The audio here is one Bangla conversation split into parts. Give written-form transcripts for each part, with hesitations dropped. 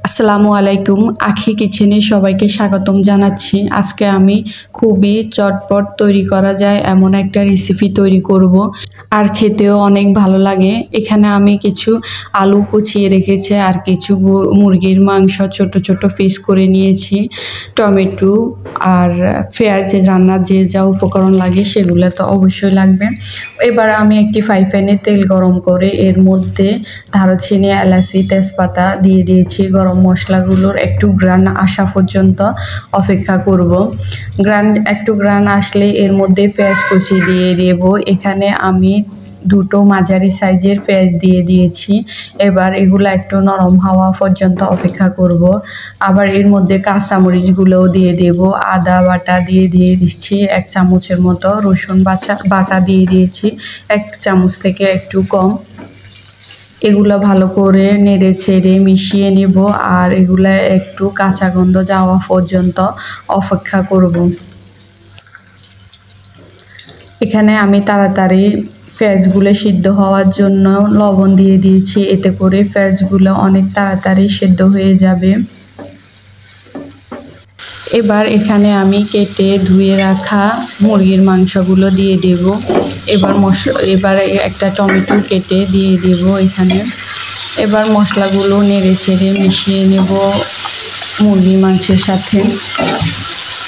আসসালামু আলাইকুম। আখি কিচেনে সবাইকে স্বাগতম জানাচ্ছি। আজকে আমি খুবই চটপট তৈরি করা যায় এমন একটা রেসিপি তৈরি করব, আর খেতেও অনেক ভালো লাগে। এখানে আমি কিছু আলু কুচিয়ে রেখেছি আর কিছু মুরগির মাংস ছোট ছোট পিস করে নিয়েছি, টমেটো আর পেঁয়াজ রান্নার যে যা উপকরণ লাগে সেগুলো তো অবশ্যই লাগবে। এবার আমি একটি ফ্রাই প্যানে তেল গরম করে এর মধ্যে দারুচিনি, এলাচি, তেজপাতা দিয়ে দিয়েছি। গরম মশলাগুলোর একটু ঘ্রাণ আসা পর্যন্ত অপেক্ষা করব। একটু ঘ্রাণ আসলে এর মধ্যে পেঁয়াজ কুচি দিয়ে দেব। এখানে আমি দুটো মাঝারি সাইজের পেঁয়াজ দিয়ে দিয়েছি। এবার এগুলো একটু নরম হওয়া পর্যন্ত অপেক্ষা করব। আবার এর মধ্যে কাঁচামরিচগুলোও দিয়ে দেব। আদা বাটা দিয়ে দিচ্ছি 1 চামচের মতো। রসুন বাটা দিয়ে দিয়েছি 1 চামচ থেকে একটু কম। এগুলো ভালো করে নেড়ে চেড়ে মিশিয়ে নেব, আর এগুলো একটু কাঁচা গন্ধ যাওয়া পর্যন্ত অপেক্ষা করব। এখানে আমি তাড়াতাড়ি পেঁয়াজগুলো সিদ্ধ হওয়ার জন্য লবণ দিয়ে দিয়েছি, এতে করে পেঁয়াজগুলো অনেক তাড়াতাড়ি সিদ্ধ হয়ে যাবে। এবার এখানে আমি কেটে ধুয়ে রাখা মুরগির মাংসগুলো দিয়ে দেব। এবার একটা টমেটো কেটে দিয়ে দেব এখানে। এবার মশলাগুলো নেড়ে চেড়ে মিশিয়ে নেব মুরগির মাংসের সাথে।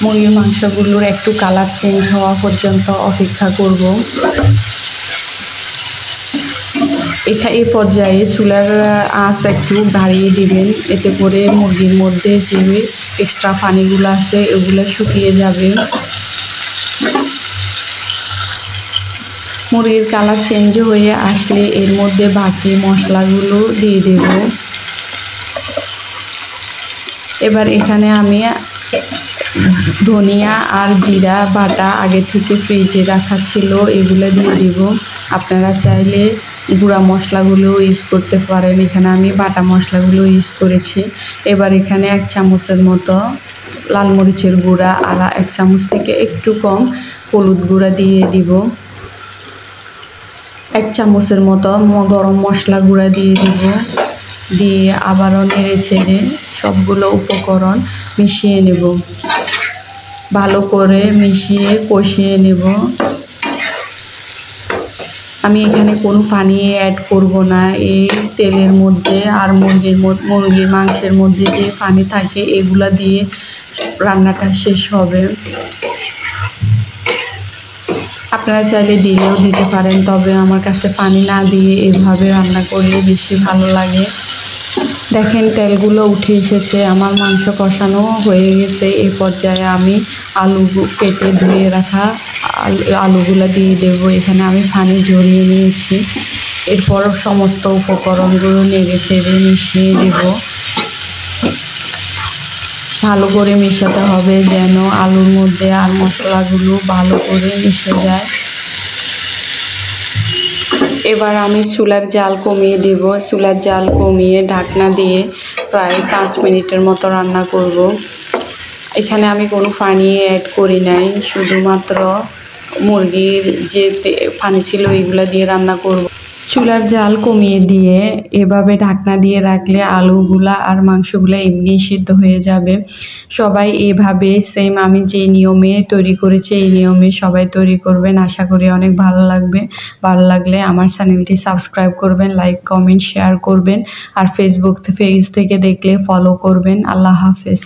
মুরগির মাংসগুলোর একটু কালার চেঞ্জ হওয়া পর্যন্ত অপেক্ষা করব। এই পর্যায়ে চুলার আঁচ একটু বাড়িয়ে দিবেন, এতে করে মুরগির মধ্যে যে এক্সট্রা পানিগুলো আছে এগুলো শুকিয়ে যাবে। মুরগির কালার চেঞ্জ হয়ে আসলে এর মধ্যে বাকি মশলাগুলো দিয়ে দেব। এবার এখানে আমি ধনিয়া আর জিরা বাটা আগে থেকে ফ্রিজে রাখা ছিল এগুলো দিয়ে দেব। আপনারা চাইলে গুঁড়া মশলাগুলো ইউজ করতে পারেন, এখানে আমি বাটা মশলাগুলো ইউজ করেছি। এবার এখানে 1 চামচের মতো লাল মরিচের গুঁড়া আর 1 চামচ থেকে একটু কম হলুদ গুঁড়া দিয়ে দিব। 1 চামচের মতো গরম মশলা গুঁড়া দিয়ে দিব। দিয়ে আবারও নেড়ে ছেড়ে সবগুলো উপকরণ মিশিয়ে নেব। ভালো করে মিশিয়ে কষিয়ে নেব। আমি এখানে কোনো পানি অ্যাড করব না। এই তেলের মধ্যে আর মুরগির মাংসের মধ্যে যে পানি থাকে এগুলা দিয়ে রান্নাটা শেষ হবে। আপনারা চাইলে দিলেও দিতে পারেন, তবে আমার কাছে পানি না দিয়ে এভাবে রান্না করলে বেশি ভালো লাগে। দেখেন তেলগুলো উঠে এসেছে, আমার মাংস কষানো হয়ে গেছে। এই পর্যায়ে আমি আলু কেটে ধুয়ে রাখা আলুগুলো দিয়ে দেবো। এখানে আমি পানি ঝরিয়ে নিয়েছি। এরপর সমস্ত উপকরণগুলো নেড়ে চেড়ে মিশিয়ে দেব। ভালো করে মেশাতে হবে যেন আলুর মধ্যে আর মশলাগুলো ভালো করে মিশে যায়। এবার আমি চুলার জাল কমিয়ে দেব। চুলার জাল কমিয়ে ঢাকনা দিয়ে প্রায় 5 মিনিটের মতো রান্না করব। এখানে আমি কোনো পানি অ্যাড করি নাই, শুধুমাত্র মুরগির যে পানি ছিল এগুলা দিয়ে রান্না করব। চুলার জাল কমিয়ে দিয়ে এভাবে ঢাকনা দিয়ে রাখলে আলুগুলা আর মাংসগুলা এমনি সিদ্ধ হয়ে যাবে। সবাই এভাবে সেম আমি যে নিয়মে তৈরি করেছি এই নিয়মে সবাই তৈরি করবেন। আশা করি অনেক ভালো লাগবে। ভালো লাগলে আমার চ্যানেলটি সাবস্ক্রাইব করবেন, লাইক কমেন্ট শেয়ার করবেন, আর ফেসবুক পেজ থেকে দেখলে ফলো করবেন। আল্লাহ হাফেজ।